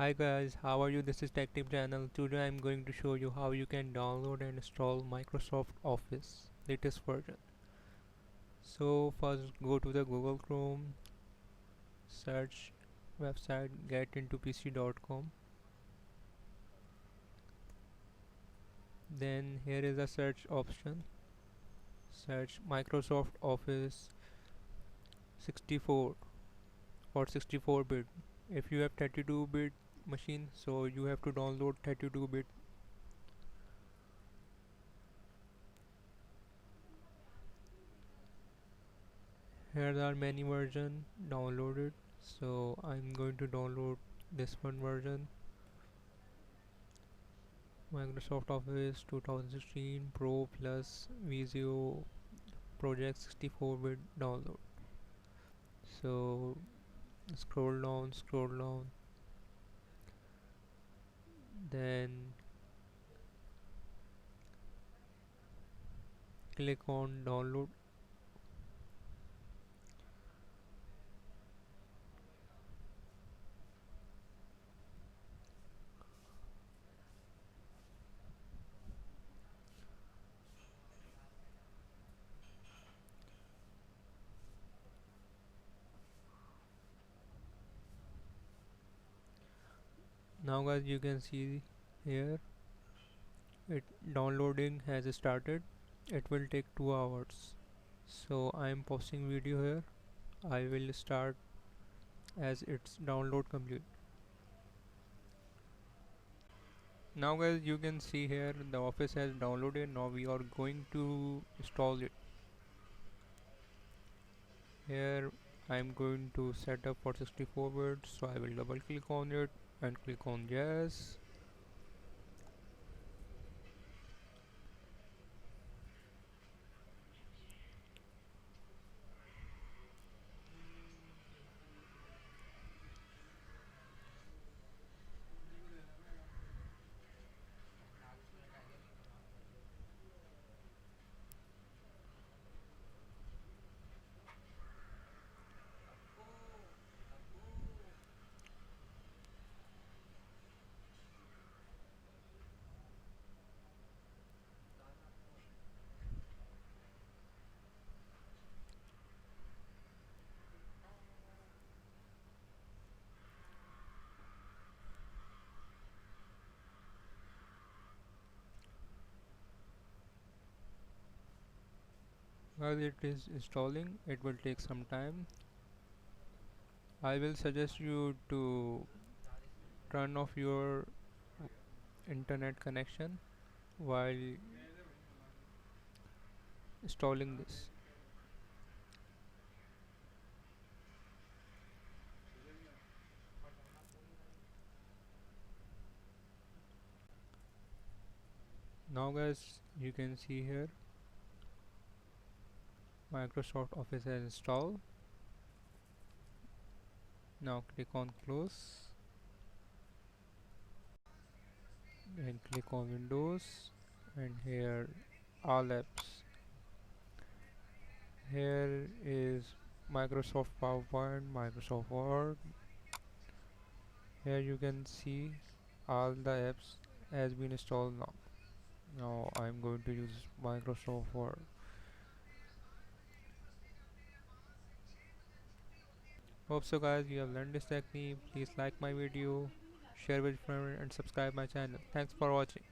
Hi guys, how are you? This is Tech Tip channel. Today I'm going to show you how you can download and install Microsoft Office latest version. So first go to the Google Chrome, search website getintopc.com. Then here is a search option. Search Microsoft Office 64 or 64-bit. If you have 32-bit machine, so you have to download 32-bit. Here are many versions downloaded, so I'm going to download this one version, Microsoft Office 2016 Pro plus Visio Project 64-bit download. So scroll down, then click on download. Now guys, you can see here it downloading has started. It will take 2 hours. So I am pausing video here. I will start as its download complete. Now guys, you can see here the Office has downloaded. Now we are going to install it. Here I am going to set up for 64 bits, so I will double click on it and click on yes. While it is installing, it will take some time. I will suggest you to turn off your internet connection while installing this. Now guys, you can see here Microsoft Office has installed. Now click on close and click on Windows, and here all apps. Here is Microsoft PowerPoint, Microsoft Word. Here you can see all the apps has been installed now. Now I'm going to use Microsoft Word. Hope so guys, you have learned this technique. Please like my video, share with friends and subscribe my channel. Thanks for watching.